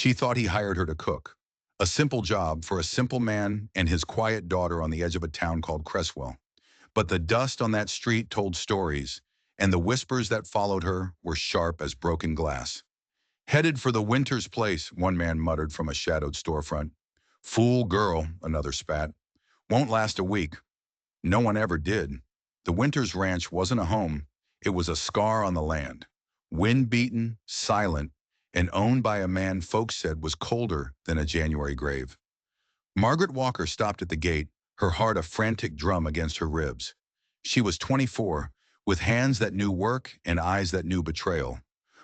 She thought he hired her to cook. A simple job for a simple man and his quiet daughter on the edge of a town called Cresswell. But the dust on that street told stories, and the whispers that followed her were sharp as broken glass. Headed for the Winter's place, one man muttered from a shadowed storefront. Fool girl, another spat. Won't last a week. No one ever did. The Winters Ranch wasn't a home. It was a scar on the land. Wind-beaten, silent, and owned by a man folks said was colder than a January grave. Margaret Walker stopped at the gate, her heart a frantic drum against her ribs. She was 24, with hands that knew work and eyes that knew betrayal.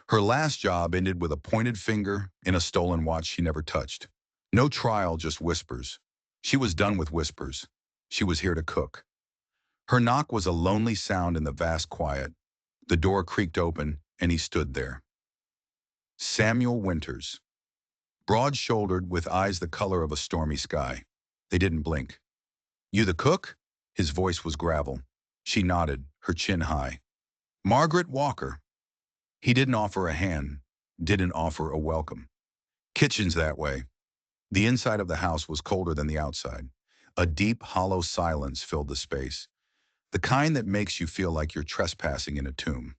Her last job ended with a pointed finger in a stolen watch she never touched. No trial, just whispers. She was done with whispers. She was here to cook. Her knock was a lonely sound in the vast quiet. The door creaked open, and he stood there. Samuel Winters. Broad-shouldered, with eyes the color of a stormy sky. They didn't blink. You the cook? His voice was gravel. She nodded, her chin high. Margaret Walker. He didn't offer a hand, didn't offer a welcome. Kitchen's that way. The inside of the house was colder than the outside. A deep, hollow silence filled the space, the kind that makes you feel like you're trespassing in a tomb.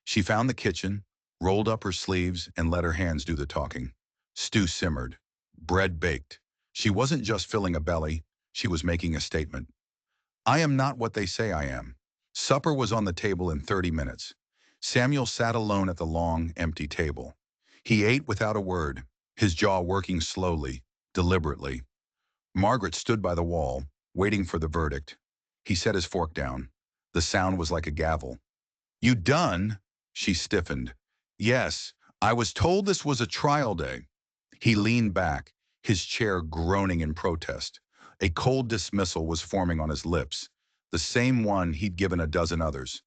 She found the kitchen, rolled up her sleeves, and let her hands do the talking. Stew simmered. Bread baked. She wasn't just filling a belly, she was making a statement. I am not what they say I am. Supper was on the table in 30 minutes. Samuel sat alone at the long, empty table. He ate without a word, his jaw working slowly, deliberately. Margaret stood by the wall, waiting for the verdict. He set his fork down. The sound was like a gavel. You done? She stiffened. Yes, I was told this was a trial day. He leaned back, his chair groaning in protest. A cold dismissal was forming on his lips, the same one he'd given a dozen others.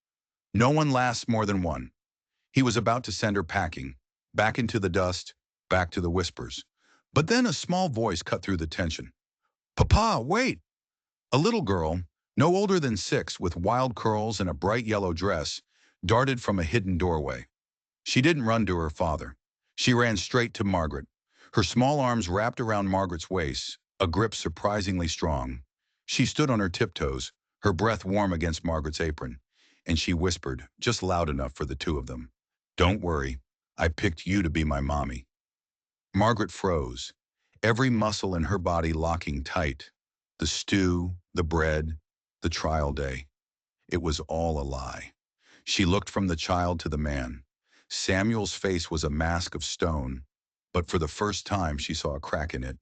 No one lasts more than one. He was about to send her packing, back into the dust, back to the whispers. But then a small voice cut through the tension. Papa, wait! A little girl, no older than 6, with wild curls and a bright yellow dress, darted from a hidden doorway. She didn't run to her father. She ran straight to Margaret. Her small arms wrapped around Margaret's waist, a grip surprisingly strong. She stood on her tiptoes, her breath warm against Margaret's apron, and she whispered, just loud enough for the two of them. Don't worry, I picked you to be my mommy. Margaret froze, every muscle in her body locking tight. The stew, the bread, the trial day. It was all a lie. She looked from the child to the man. Samuel's face was a mask of stone, but for the first time she saw a crack in it,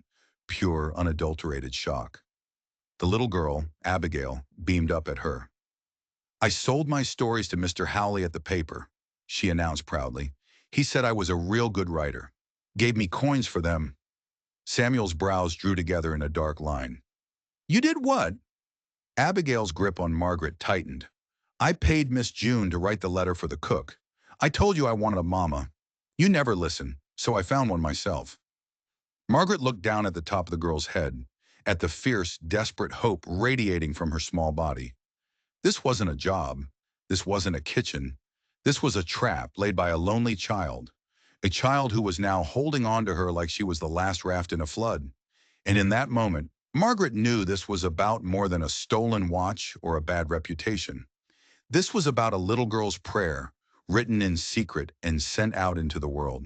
pure, unadulterated shock. The little girl, Abigail, beamed up at her. I sold my stories to Mr. Howley at the paper, she announced proudly. He said I was a real good writer. Gave me coins for them. Samuel's brows drew together in a dark line. You did what? Abigail's grip on Margaret tightened. I paid Miss June to write the letter for the cook. I told you I wanted a mama. You never listen, so I found one myself. Margaret looked down at the top of the girl's head, at the fierce, desperate hope radiating from her small body. This wasn't a job. This wasn't a kitchen. This was a trap laid by a lonely child, a child who was now holding on to her like she was the last raft in a flood. And in that moment, Margaret knew this was about more than a stolen watch or a bad reputation. This was about a little girl's prayer, written in secret and sent out into the world.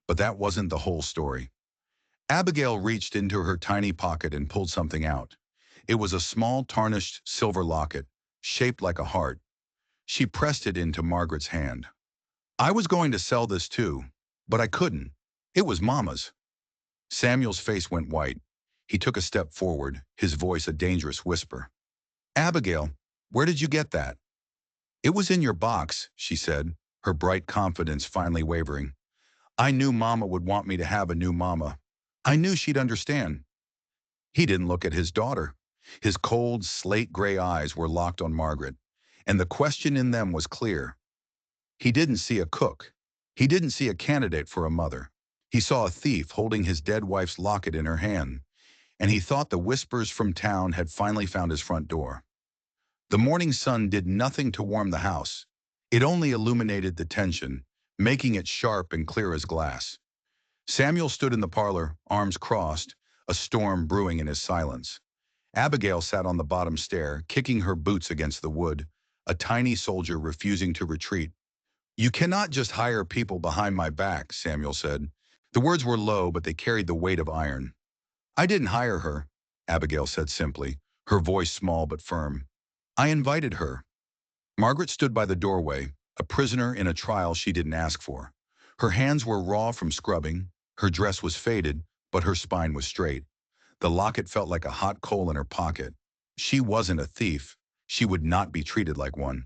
But that wasn't the whole story. Abigail reached into her tiny pocket and pulled something out. It was a small tarnished silver locket, shaped like a heart. She pressed it into Margaret's hand. I was going to sell this too, but I couldn't. It was Mama's. Samuel's face went white. He took a step forward, his voice a dangerous whisper. Abigail, where did you get that? It was in your box, she said, her bright confidence finally wavering. I knew Mama would want me to have a new mama. I knew she'd understand. He didn't look at his daughter. His cold, slate-gray eyes were locked on Margaret, and the question in them was clear. He didn't see a cook. He didn't see a candidate for a mother. He saw a thief holding his dead wife's locket in her hand, and he thought the whispers from town had finally found his front door. The morning sun did nothing to warm the house. It only illuminated the tension, making it sharp and clear as glass. Samuel stood in the parlor, arms crossed, a storm brewing in his silence. Abigail sat on the bottom stair, kicking her boots against the wood, a tiny soldier refusing to retreat. "You cannot just hire people behind my back," Samuel said. The words were low, but they carried the weight of iron. "I didn't hire her," Abigail said simply, her voice small but firm. "I invited her." Margaret stood by the doorway, a prisoner in a trial she didn't ask for. Her hands were raw from scrubbing, her dress was faded, but her spine was straight. The locket felt like a hot coal in her pocket. She wasn't a thief. She would not be treated like one.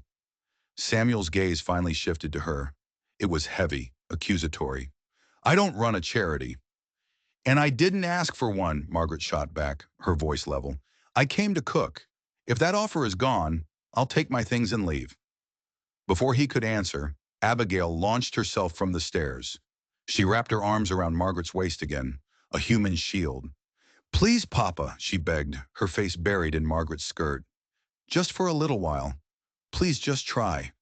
Samuel's gaze finally shifted to her. It was heavy, accusatory. "I don't run a charity." "And I didn't ask for one," Margaret shot back, her voice level. "I came to cook. If that offer is gone, I'll take my things and leave." Before he could answer, Abigail launched herself from the stairs. She wrapped her arms around Margaret's waist again, a human shield. "Please, Papa," she begged, her face buried in Margaret's skirt. "Just for a little while. Please just try."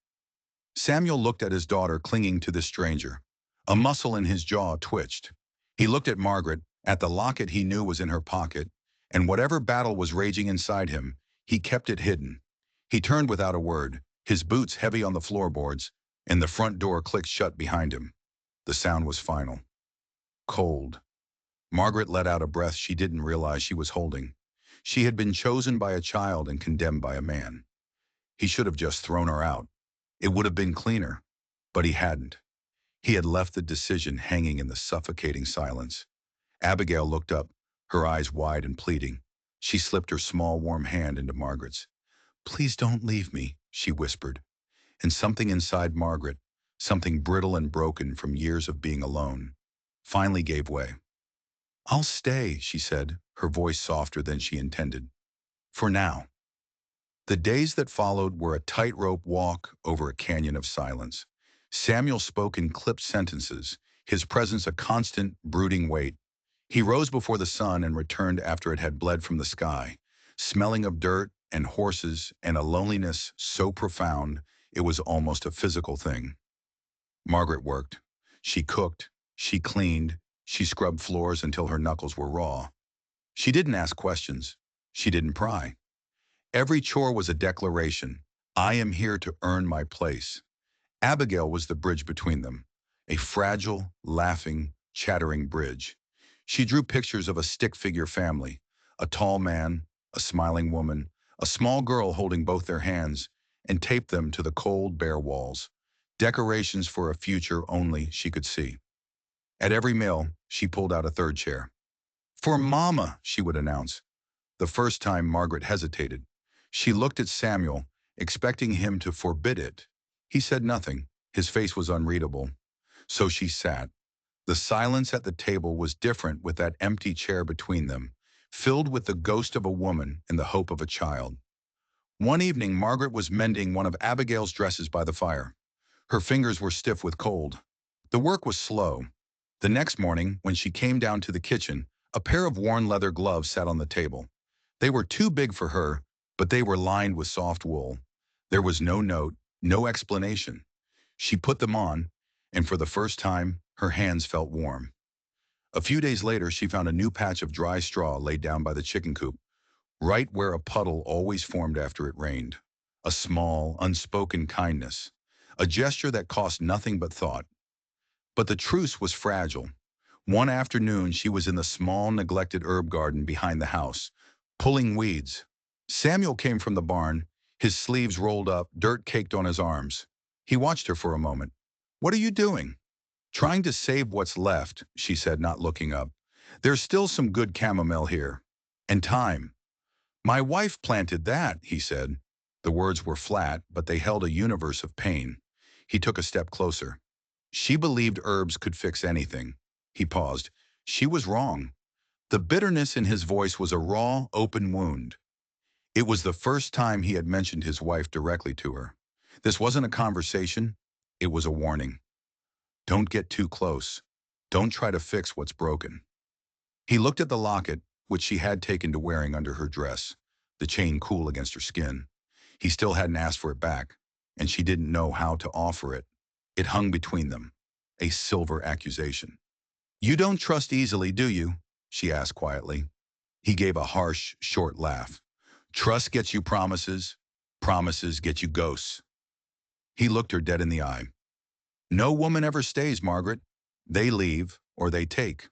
Samuel looked at his daughter clinging to the stranger. A muscle in his jaw twitched. He looked at Margaret, at the locket he knew was in her pocket, and whatever battle was raging inside him, he kept it hidden. He turned without a word, his boots heavy on the floorboards, and the front door clicked shut behind him. The sound was final. Cold. Margaret let out a breath she didn't realize she was holding. She had been chosen by a child and condemned by a man. He should have just thrown her out. It would have been cleaner, but he hadn't. He had left the decision hanging in the suffocating silence. Abigail looked up, her eyes wide and pleading. She slipped her small, warm hand into Margaret's. "Please don't leave me," she whispered. And something inside Margaret, something brittle and broken from years of being alone, finally gave way. "I'll stay," she said, her voice softer than she intended. "For now." The days that followed were a tightrope walk over a canyon of silence. Samuel spoke in clipped sentences, his presence a constant, brooding weight. He rose before the sun and returned after it had bled from the sky, smelling of dirt and horses and a loneliness so profound it was almost a physical thing. Margaret worked. She cooked, she cleaned, she scrubbed floors until her knuckles were raw. She didn't ask questions. She didn't pry. Every chore was a declaration. I am here to earn my place. Abigail was the bridge between them, a fragile, laughing, chattering bridge. She drew pictures of a stick-figure family, a tall man, a smiling woman, a small girl holding both their hands, and taped them to the cold, bare walls, decorations for a future only she could see. At every meal, she pulled out a third chair. "For Mama," she would announce. The first time Margaret hesitated. She looked at Samuel, expecting him to forbid it. He said nothing. His face was unreadable. So she sat. The silence at the table was different with that empty chair between them, filled with the ghost of a woman and the hope of a child. One evening, Margaret was mending one of Abigail's dresses by the fire. Her fingers were stiff with cold. The work was slow. The next morning, when she came down to the kitchen, a pair of worn leather gloves sat on the table. They were too big for her, but they were lined with soft wool. There was no note, no explanation. She put them on, and for the first time, her hands felt warm. A few days later, she found a new patch of dry straw laid down by the chicken coop, right where a puddle always formed after it rained. A small, unspoken kindness, a gesture that cost nothing but thought. But the truce was fragile. One afternoon, she was in the small, neglected herb garden behind the house, pulling weeds. Samuel came from the barn, his sleeves rolled up, dirt caked on his arms. He watched her for a moment. "What are you doing?" "Trying to save what's left," she said, not looking up. "There's still some good chamomile here. And thyme." "My wife planted that," he said. The words were flat, but they held a universe of pain. He took a step closer. "She believed herbs could fix anything." He paused. She was wrong. The bitterness in his voice was a raw, open wound. It was the first time he had mentioned his wife directly to her. This wasn't a conversation. It was a warning. Don't get too close. Don't try to fix what's broken. He looked at the locket, which she had taken to wearing under her dress, the chain cool against her skin. He still hadn't asked for it back, and she didn't know how to offer it. It hung between them, a silver accusation. You don't trust easily, do you? She asked quietly. He gave a harsh, short laugh. Trust gets you promises. Promises get you ghosts. He looked her dead in the eye. No woman ever stays, Margaret. They leave or they take.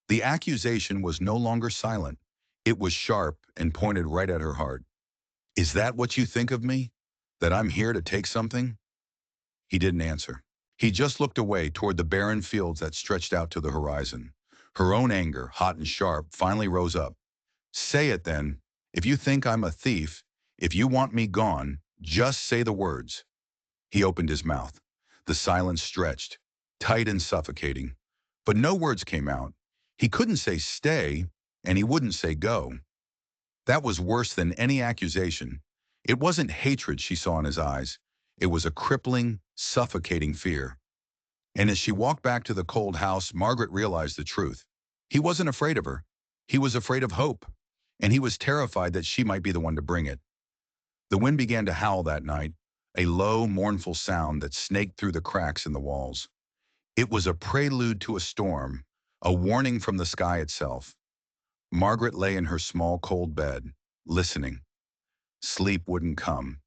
The accusation was no longer silent. It was sharp and pointed right at her heart. Is that what you think of me? That I'm here to take something? He didn't answer. He just looked away toward the barren fields that stretched out to the horizon. Her own anger, hot and sharp, finally rose up. Say it then. If you think I'm a thief, if you want me gone, just say the words. He opened his mouth. The silence stretched, tight and suffocating. But no words came out. He couldn't say stay, and he wouldn't say go. That was worse than any accusation. It wasn't hatred she saw in his eyes. It was a crippling, suffocating fear. And as she walked back to the cold house, Margaret realized the truth. He wasn't afraid of her. He was afraid of hope. And he was terrified that she might be the one to bring it. The wind began to howl that night, a low, mournful sound that snaked through the cracks in the walls. It was a prelude to a storm, a warning from the sky itself. Margaret lay in her small, cold bed, listening. Sleep wouldn't come.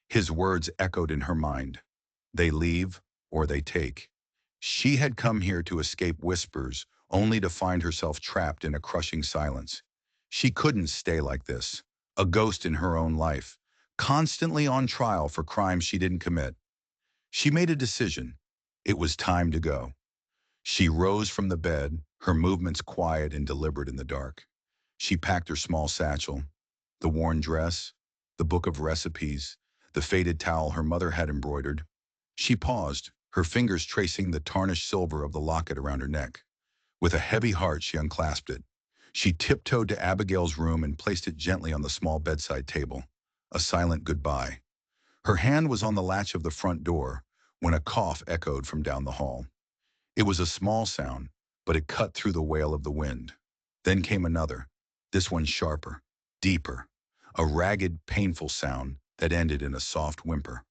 His words echoed in her mind. They leave or they take. She had come here to escape whispers, only to find herself trapped in a crushing silence. She couldn't stay like this, a ghost in her own life, constantly on trial for crimes she didn't commit. She made a decision. It was time to go. She rose from the bed, her movements quiet and deliberate in the dark. She packed her small satchel, the worn dress, the book of recipes, the faded towel her mother had embroidered. She paused, her fingers tracing the tarnished silver of the locket around her neck. With a heavy heart, she unclasped it. She tiptoed to Abigail's room and placed it gently on the small bedside table. A silent goodbye. Her hand was on the latch of the front door when a cough echoed from down the hall. It was a small sound, but it cut through the wail of the wind. Then came another, this one sharper, deeper, a ragged, painful sound that ended in a soft whimper.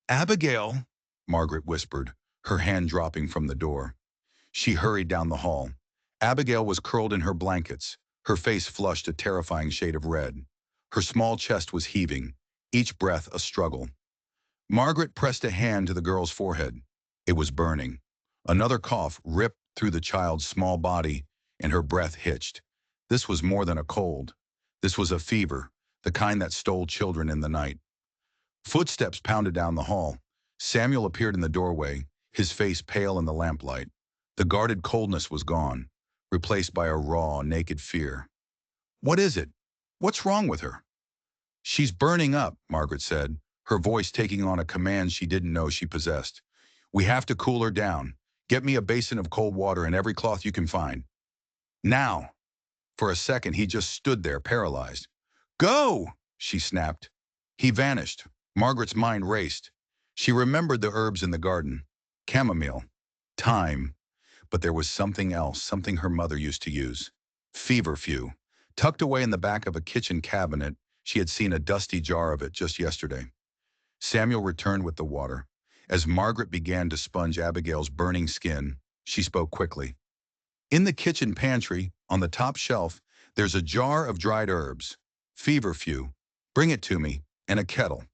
Abigail, Margaret whispered, her hand dropping from the door. She hurried down the hall. Abigail was curled in her blankets, her face flushed a terrifying shade of red. Her small chest was heaving, each breath a struggle. Margaret pressed a hand to the girl's forehead. It was burning. Another cough ripped through the child's small body, and her breath hitched. This was more than a cold. This was a fever, the kind that stole children in the night. Footsteps pounded down the hall. Samuel appeared in the doorway, his face pale in the lamplight. The guarded coldness was gone, replaced by a raw, naked fear. What is it? What's wrong with her? She's burning up, Margaret said, her voice taking on a command she didn't know she possessed. We have to cool her down. Get me a basin of cold water and every cloth you can find. Now. For a second, he just stood there, paralyzed. Go, she snapped. He vanished. Margaret's mind raced. She remembered the herbs in the garden. Chamomile. Thyme. But there was something else, something her mother used to use. Feverfew. Tucked away in the back of a kitchen cabinet, she had seen a dusty jar of it just yesterday. Samuel returned with the water. As Margaret began to sponge Abigail's burning skin, she spoke quickly. In the kitchen pantry, on the top shelf, there's a jar of dried herbs. Feverfew. Bring it to me, and a kettle.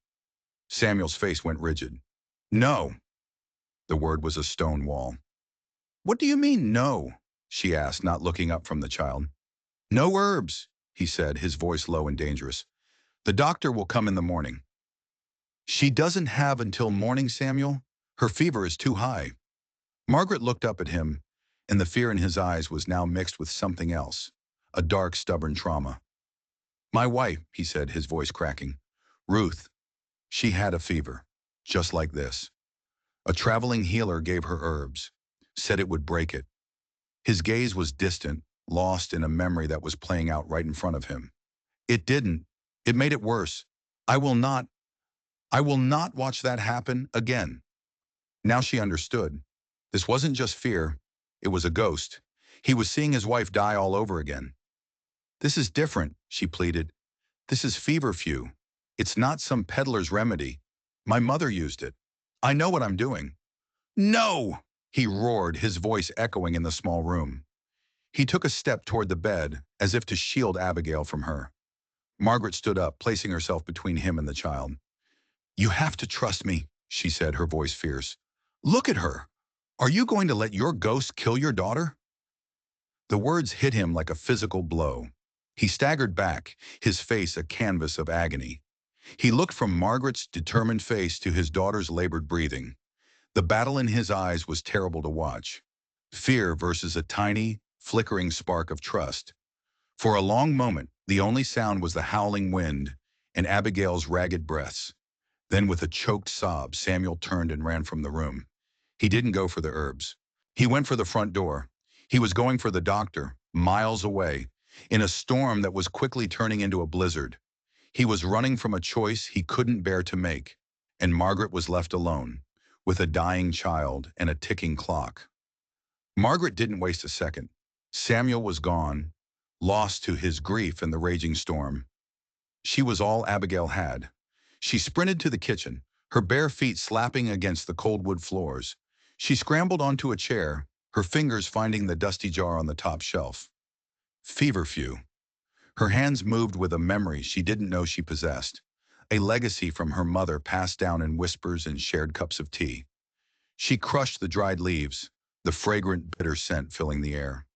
Samuel's face went rigid. No. The word was a stone wall. What do you mean, no? She asked, not looking up from the child. No herbs, he said, his voice low and dangerous. The doctor will come in the morning. She doesn't have until morning, Samuel. Her fever is too high. Margaret looked up at him, and the fear in his eyes was now mixed with something else, a dark, stubborn trauma. My wife, he said, his voice cracking. Ruth. She had a fever, just like this. A traveling healer gave her herbs, said it would break it. His gaze was distant, lost in a memory that was playing out right in front of him. It didn't. It made it worse. I will not watch that happen again. Now she understood. This wasn't just fear. It was a ghost. He was seeing his wife die all over again. This is different, she pleaded. This is feverfew. It's not some peddler's remedy. My mother used it. I know what I'm doing. No! He roared, his voice echoing in the small room. He took a step toward the bed, as if to shield Abigail from her. Margaret stood up, placing herself between him and the child. "You have to trust me," she said, her voice fierce. "Look at her. Are you going to let your ghost kill your daughter?" The words hit him like a physical blow. He staggered back, his face a canvas of agony. He looked from Margaret's determined face to his daughter's labored breathing. The battle in his eyes was terrible to watch. Fear versus a tiny, flickering spark of trust. For a long moment, the only sound was the howling wind and Abigail's ragged breaths. Then with a choked sob, Samuel turned and ran from the room. He didn't go for the herbs. He went for the front door. He was going for the doctor, miles away, in a storm that was quickly turning into a blizzard. He was running from a choice he couldn't bear to make, and Margaret was left alone, with a dying child and a ticking clock. Margaret didn't waste a second. Samuel was gone, lost to his grief in the raging storm. She was all Abigail had. She sprinted to the kitchen, her bare feet slapping against the cold wood floors. She scrambled onto a chair, her fingers finding the dusty jar on the top shelf. Feverfew. Her hands moved with a memory she didn't know she possessed, a legacy from her mother passed down in whispers and shared cups of tea. She crushed the dried leaves, the fragrant bitter scent filling the air.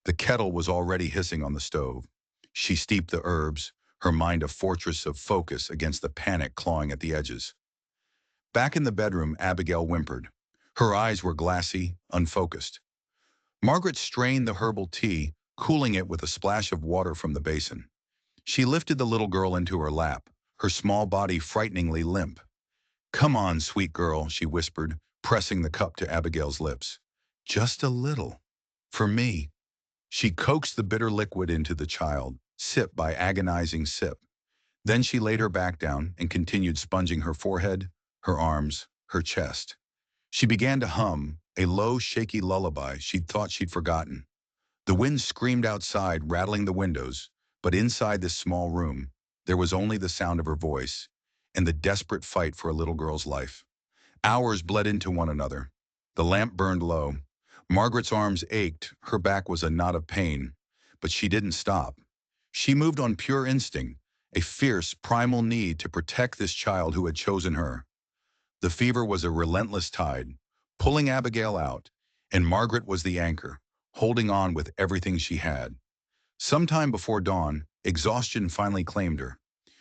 The kettle was already hissing on the stove. She steeped the herbs, her mind a fortress of focus against the panic clawing at the edges. Back in the bedroom, Abigail whimpered. Her eyes were glassy, unfocused. Margaret strained the herbal tea, cooling it with a splash of water from the basin. She lifted the little girl into her lap, her small body frighteningly limp. "Come on, sweet girl," she whispered, pressing the cup to Abigail's lips. "Just a little. For me." She coaxed the bitter liquid into the child, sip by agonizing sip. Then she laid her back down and continued sponging her forehead, her arms, her chest. She began to hum, a low, shaky lullaby she'd forgotten. The wind screamed outside, rattling the windows, but inside this small room, there was only the sound of her voice and the desperate fight for a little girl's life. Hours bled into one another. The lamp burned low. Margaret's arms ached, her back was a knot of pain, but she didn't stop. She moved on pure instinct, a fierce, primal need to protect this child who had chosen her. The fever was a relentless tide, pulling Abigail out, and Margaret was the anchor, holding on with everything she had. Sometime before dawn, exhaustion finally claimed her.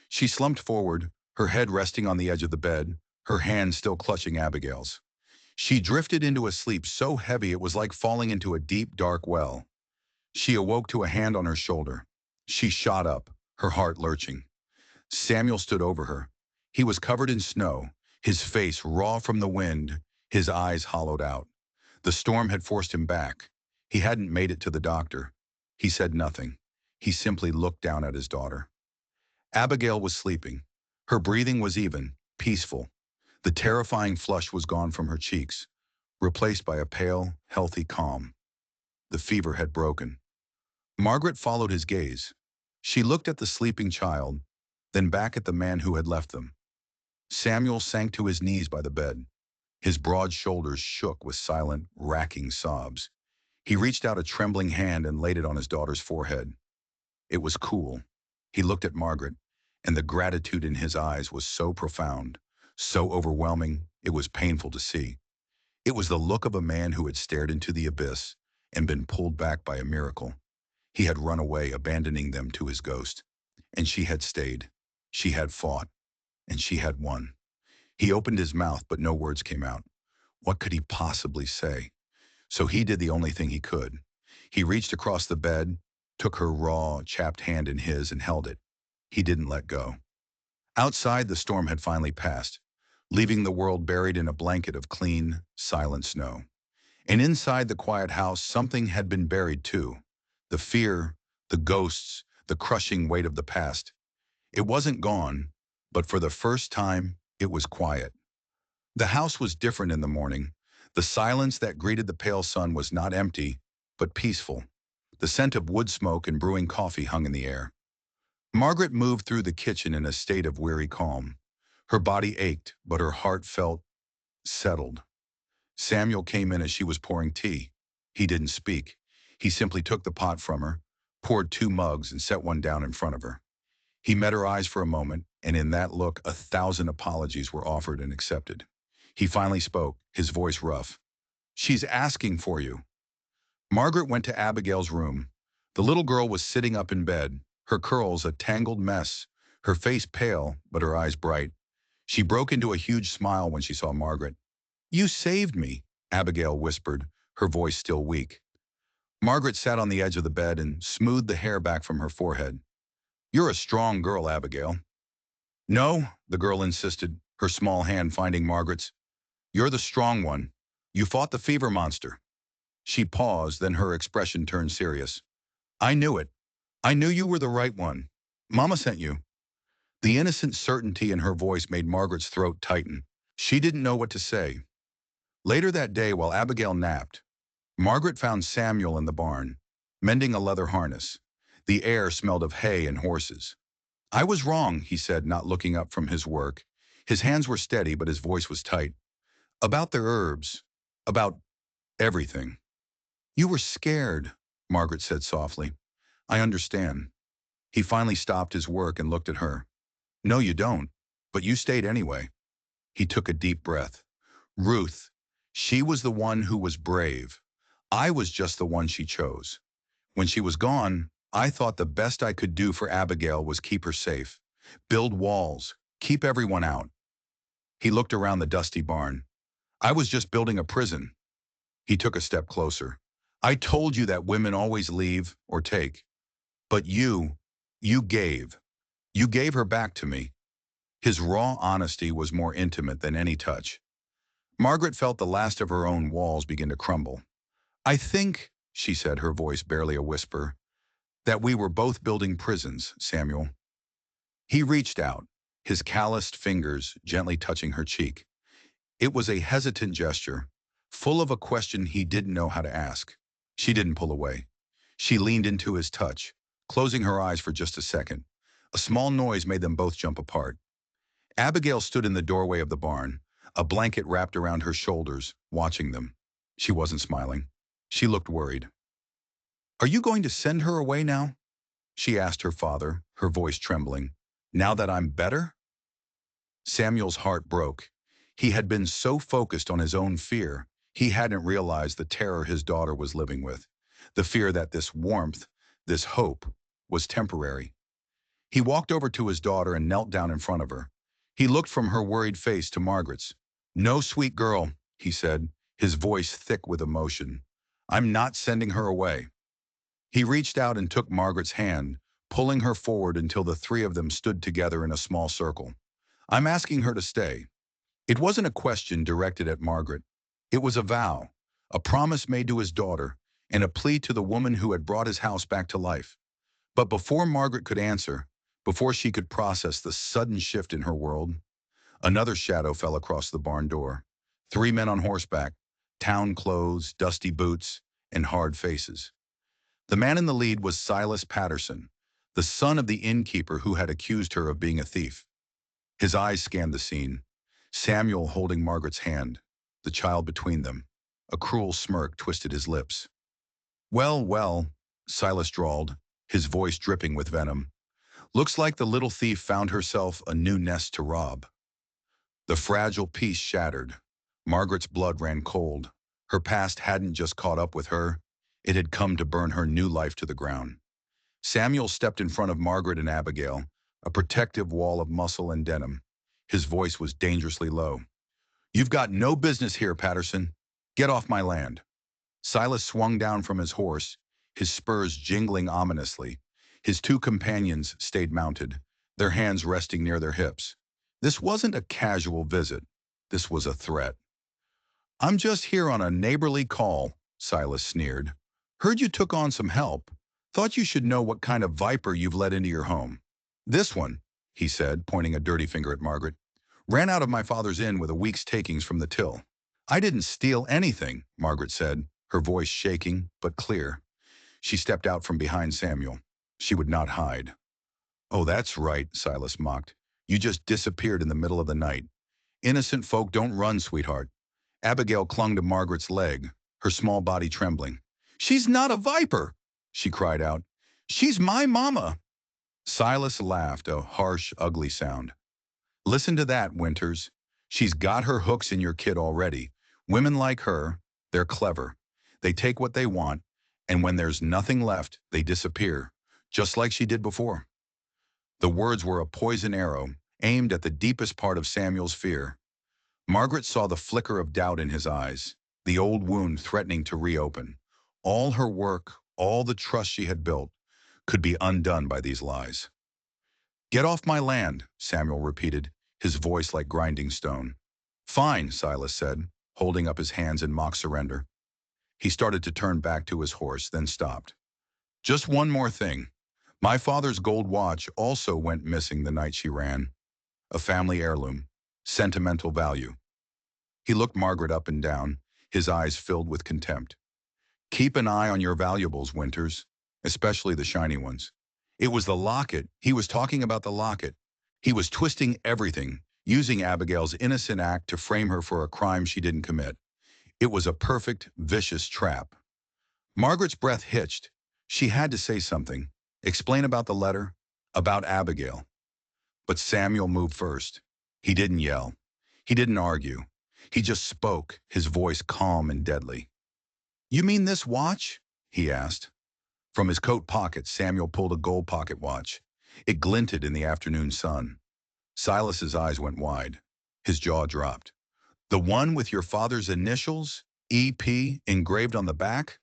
She slumped forward, her head resting on the edge of the bed, her hand still clutching Abigail's. She drifted into a sleep so heavy it was like falling into a deep, dark well. She awoke to a hand on her shoulder. She shot up, her heart lurching. Samuel stood over her. He was covered in snow, his face raw from the wind, his eyes hollowed out. The storm had forced him back. He hadn't made it to the doctor. He said nothing. He simply looked down at his daughter. Abigail was sleeping. Her breathing was even, peaceful. The terrifying flush was gone from her cheeks, replaced by a pale, healthy calm. The fever had broken. Margaret followed his gaze. She looked at the sleeping child, then back at the man who had left them. Samuel sank to his knees by the bed. His broad shoulders shook with silent, racking sobs. He reached out a trembling hand and laid it on his daughter's forehead. It was cool. He looked at Margaret, and the gratitude in his eyes was so profound, so overwhelming, it was painful to see. It was the look of a man who had stared into the abyss and been pulled back by a miracle. He had run away, abandoning them to his ghost. And she had stayed. She had fought. And she had won. He opened his mouth, but no words came out. What could he possibly say? So he did the only thing he could. He reached across the bed, took her raw, chapped hand in his and held it. He didn't let go. Outside, the storm had finally passed, leaving the world buried in a blanket of clean, silent snow. And inside the quiet house, something had been buried too. The fear, the ghosts, the crushing weight of the past. It wasn't gone, but for the first time, it was quiet. The house was different in the morning. The silence that greeted the pale sun was not empty, but peaceful. The scent of wood smoke and brewing coffee hung in the air. Margaret moved through the kitchen in a state of weary calm. Her body ached, but her heart felt settled. Samuel came in as she was pouring tea. He didn't speak. He simply took the pot from her, poured 2 mugs, and set one down in front of her. He met her eyes for a moment, and in that look, 1,000 apologies were offered and accepted. He finally spoke, his voice rough. "She's asking for you." Margaret went to Abigail's room. The little girl was sitting up in bed, her curls a tangled mess, her face pale, but her eyes bright. She broke into a huge smile when she saw Margaret. "You saved me," Abigail whispered, her voice still weak. Margaret sat on the edge of the bed and smoothed the hair back from her forehead. "You're a strong girl, Abigail." "No," the girl insisted, her small hand finding Margaret's. "You're the strong one. You fought the fever monster." She paused, then her expression turned serious. "I knew it. I knew you were the right one. Mama sent you." The innocent certainty in her voice made Margaret's throat tighten. She didn't know what to say. Later that day, while Abigail napped, Margaret found Samuel in the barn, mending a leather harness. The air smelled of hay and horses. "I was wrong," he said, not looking up from his work. His hands were steady, but his voice was tight. "About the herbs. About everything." "You were scared," Margaret said softly. "I understand." He finally stopped his work and looked at her. "No, you don't. But you stayed anyway." He took a deep breath. "Ruth, she was the one who was brave. I was just the one she chose. When she was gone, I thought the best I could do for Abigail was keep her safe. Build walls. Keep everyone out." He looked around the dusty barn. "I was just building a prison." He took a step closer. "I told you that women always leave or take. But you gave. You gave her back to me." His raw honesty was more intimate than any touch. Margaret felt the last of her own walls begin to crumble. "I think," she said, her voice barely a whisper, "that we were both building prisons, Samuel." He reached out, his calloused fingers gently touching her cheek. It was a hesitant gesture, full of a question he didn't know how to ask. She didn't pull away. She leaned into his touch, closing her eyes for just a second. A small noise made them both jump apart. Abigail stood in the doorway of the barn, a blanket wrapped around her shoulders, watching them. She wasn't smiling. She looked worried. "Are you going to send her away now?" she asked her father, her voice trembling. "Now that I'm better?" Samuel's heart broke. He had been so focused on his own fear, he hadn't realized the terror his daughter was living with. The fear that this warmth, this hope, was temporary. He walked over to his daughter and knelt down in front of her. He looked from her worried face to Margaret's. "No, sweet girl," he said, his voice thick with emotion. "I'm not sending her away." He reached out and took Margaret's hand, pulling her forward until the three of them stood together in a small circle. "I'm asking her to stay." It wasn't a question directed at Margaret. It was a vow, a promise made to his daughter, and a plea to the woman who had brought his house back to life. But before Margaret could answer, before she could process the sudden shift in her world, another shadow fell across the barn door. 3 men on horseback, town clothes, dusty boots, and hard faces. The man in the lead was Silas Patterson, the son of the innkeeper who had accused her of being a thief. His eyes scanned the scene. Samuel holding Margaret's hand, the child between them. A cruel smirk twisted his lips. "Well, well," Silas drawled, his voice dripping with venom. "Looks like the little thief found herself a new nest to rob." The fragile peace shattered. Margaret's blood ran cold. Her past hadn't just caught up with her. It had come to burn her new life to the ground. Samuel stepped in front of Margaret and Abigail, a protective wall of muscle and denim. His voice was dangerously low. "You've got no business here, Patterson. Get off my land." Silas swung down from his horse, his spurs jingling ominously. His 2 companions stayed mounted, their hands resting near their hips. This wasn't a casual visit. This was a threat. "I'm just here on a neighborly call," Silas sneered. "Heard you took on some help. Thought you should know what kind of viper you've let into your home." "This one," he said, pointing a dirty finger at Margaret, "ran out of my father's inn with a week's takings from the till." "I didn't steal anything," Margaret said, her voice shaking but clear. She stepped out from behind Samuel. She would not hide. "Oh, that's right," Silas mocked. "You just disappeared in the middle of the night. Innocent folk don't run, sweetheart. Abigail clung to Margaret's leg, her small body trembling. "She's not a viper!" she cried out. "She's my mama!" Silas laughed, a harsh, ugly sound. "Listen to that, Winters. She's got her hooks in your kid already. Women like her, they're clever. They take what they want, and when there's nothing left, they disappear, just like she did before." The words were a poison arrow, aimed at the deepest part of Samuel's fear. Margaret saw the flicker of doubt in his eyes, the old wound threatening to reopen. All her work, all the trust she had built, could be undone by these lies. "Get off my land," Samuel repeated, his voice like grinding stone. "Fine," Silas said, holding up his hands in mock surrender. He started to turn back to his horse, then stopped. "Just one more thing. My father's gold watch also went missing the night she ran. A family heirloom. Sentimental value." He looked Margaret up and down, his eyes filled with contempt. "Keep an eye on your valuables, Winters, especially the shiny ones." It was the locket. He was talking about the locket. He was twisting everything, using Abigail's innocent act to frame her for a crime she didn't commit. It was a perfect, vicious trap. Margaret's breath hitched. She had to say something, explain about the letter, about Abigail. But Samuel moved first. He didn't yell. He didn't argue. He just spoke, his voice calm and deadly. "You mean this watch?" he asked. From his coat pocket, Samuel pulled a gold pocket watch. It glinted in the afternoon sun. Silas's eyes went wide. His jaw dropped. "The one with your father's initials, EP, engraved on the back?"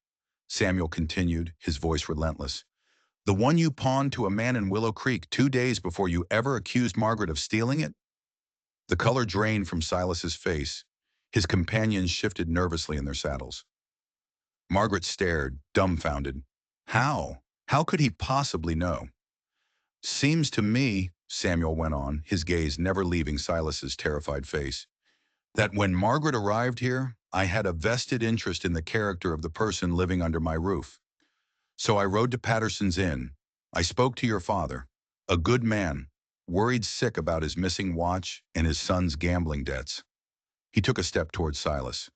Samuel continued, his voice relentless. "The one you pawned to a man in Willow Creek 2 days before you ever accused Margaret of stealing it?" The color drained from Silas's face. His companions shifted nervously in their saddles. Margaret stared, dumbfounded. How? How could he possibly know? "Seems to me," Samuel went on, his gaze never leaving Silas's terrified face, "that when Margaret arrived here, I had a vested interest in the character of the person living under my roof. So I rode to Patterson's Inn. I spoke to your father, a good man, worried sick about his missing watch and his son's gambling debts." He took a step towards Silas.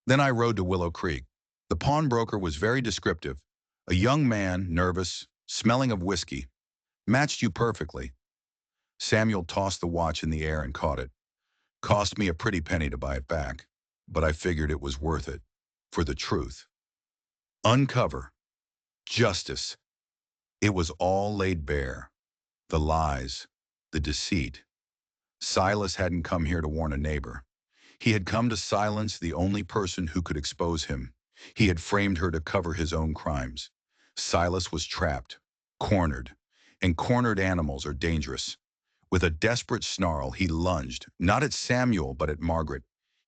"Then I rode to Willow Creek. The pawnbroker was very descriptive. A young man, nervous, smelling of whiskey. Matched you perfectly." Samuel tossed the watch in the air and caught it. "Cost me a pretty penny to buy it back, but I figured it was worth it. For the truth. Uncover. Justice." It was all laid bare. The lies. The deceit. Silas hadn't come here to warn a neighbor. He had come to silence the only person who could expose him. He had framed her to cover his own crimes. Silas was trapped, cornered, and cornered animals are dangerous. With a desperate snarl, he lunged, not at Samuel, but at Margaret.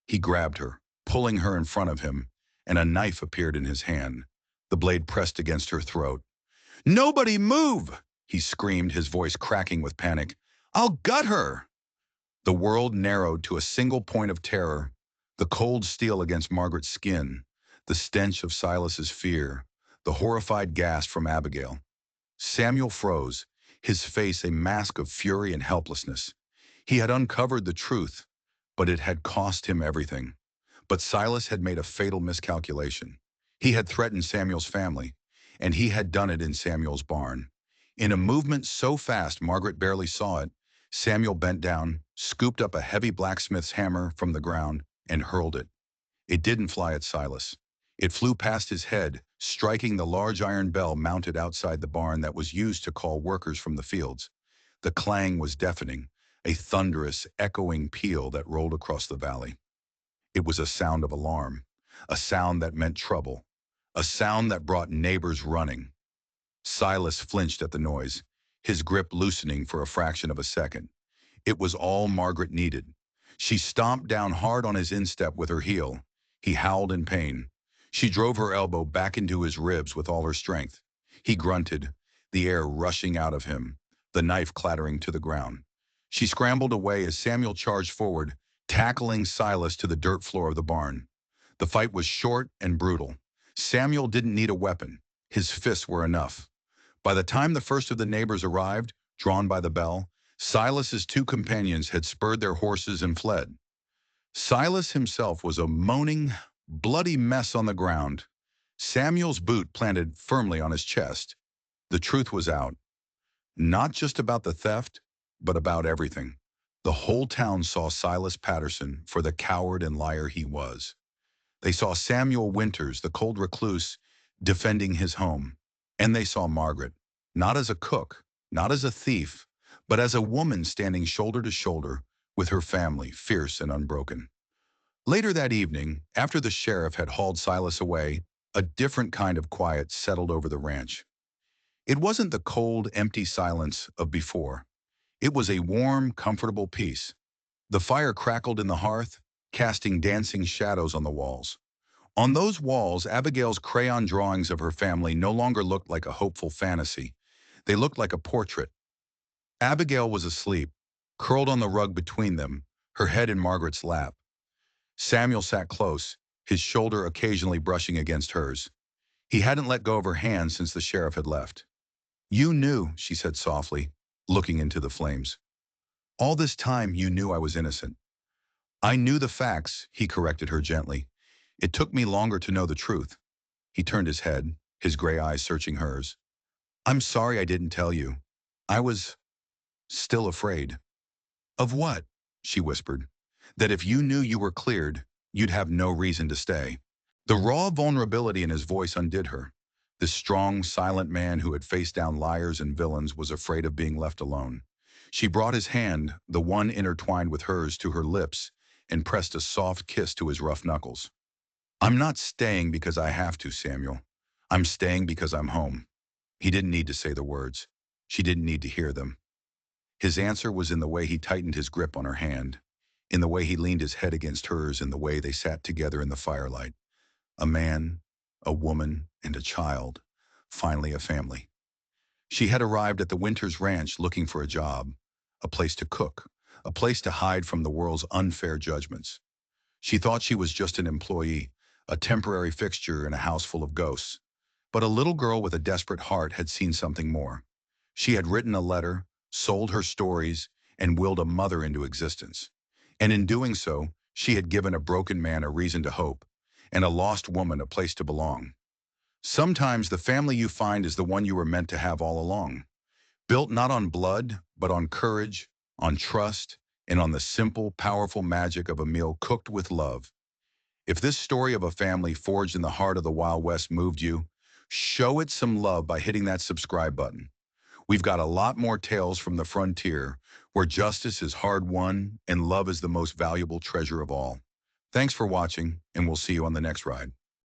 He grabbed her, pulling her in front of him, and a knife appeared in his hand. The blade pressed against her throat. "Nobody move!" he screamed, his voice cracking with panic. "I'll gut her!" The world narrowed to a single point of terror, the cold steel against Margaret's skin, the stench of Silas's fear, the horrified gasp from Abigail. Samuel froze, his face a mask of fury and helplessness. He had uncovered the truth, but it had cost him everything. But Silas had made a fatal miscalculation. He had threatened Samuel's family, and he had done it in Samuel's barn. In a movement so fast Margaret barely saw it, Samuel bent down, scooped up a heavy blacksmith's hammer from the ground, and hurled it. It didn't fly at Silas. It flew past his head, striking the large iron bell mounted outside the barn that was used to call workers from the fields. The clang was deafening, a thunderous, echoing peal that rolled across the valley. It was a sound of alarm, a sound that meant trouble, a sound that brought neighbors running. Silas flinched at the noise, his grip loosening for a fraction of a second. It was all Margaret needed. She stomped down hard on his instep with her heel. He howled in pain. She drove her elbow back into his ribs with all her strength. He grunted, the air rushing out of him, the knife clattering to the ground. She scrambled away as Samuel charged forward, tackling Silas to the dirt floor of the barn. The fight was short and brutal. Samuel didn't need a weapon. His fists were enough. By the time the first of the neighbors arrived, drawn by the bell, Silas's two companions had spurred their horses and fled. Silas himself was a moaning, bloody mess on the ground, Samuel's boot planted firmly on his chest. The truth was out, not just about the theft, but about everything. The whole town saw Silas Patterson for the coward and liar he was. They saw Samuel Winters, the cold recluse, defending his home. And they saw Margaret, not as a cook, not as a thief, but as a woman standing shoulder to shoulder with her family, fierce and unbroken. Later that evening, after the sheriff had hauled Silas away, a different kind of quiet settled over the ranch. It wasn't the cold, empty silence of before. It was a warm, comfortable peace. The fire crackled in the hearth, casting dancing shadows on the walls. On those walls, Abigail's crayon drawings of her family no longer looked like a hopeful fantasy. They looked like a portrait. Abigail was asleep, curled on the rug between them, her head in Margaret's lap. Samuel sat close, his shoulder occasionally brushing against hers. He hadn't let go of her hand since the sheriff had left. "You knew," she said softly, looking into the flames. "All this time you knew I was innocent." "I knew the facts," he corrected her gently. "It took me longer to know the truth." He turned his head, his gray eyes searching hers. "I'm sorry I didn't tell you. I was still afraid." "Of what?" she whispered. "That if you knew you were cleared, you'd have no reason to stay." The raw vulnerability in his voice undid her. This strong, silent man who had faced down liars and villains was afraid of being left alone. She brought his hand, the one intertwined with hers, to her lips and pressed a soft kiss to his rough knuckles. "I'm not staying because I have to, Samuel. I'm staying because I'm home." He didn't need to say the words. She didn't need to hear them. His answer was in the way he tightened his grip on her hand, in the way he leaned his head against hers, in the way they sat together in the firelight. A man, a woman, and a child. Finally a family. She had arrived at the Winters Ranch looking for a job, a place to cook, a place to hide from the world's unfair judgments. She thought she was just an employee, a temporary fixture in a house full of ghosts. But a little girl with a desperate heart had seen something more. She had written a letter, sold her stories, and willed a mother into existence. And in doing so, she had given a broken man a reason to hope, and a lost woman a place to belong. Sometimes the family you find is the one you were meant to have all along, built not on blood, but on courage, on trust, and on the simple, powerful magic of a meal cooked with love. If this story of a family forged in the heart of the Wild West moved you, show it some love by hitting that subscribe button. We've got a lot more tales from the frontier, where justice is hard won and love is the most valuable treasure of all. Thanks for watching, and we'll see you on the next ride.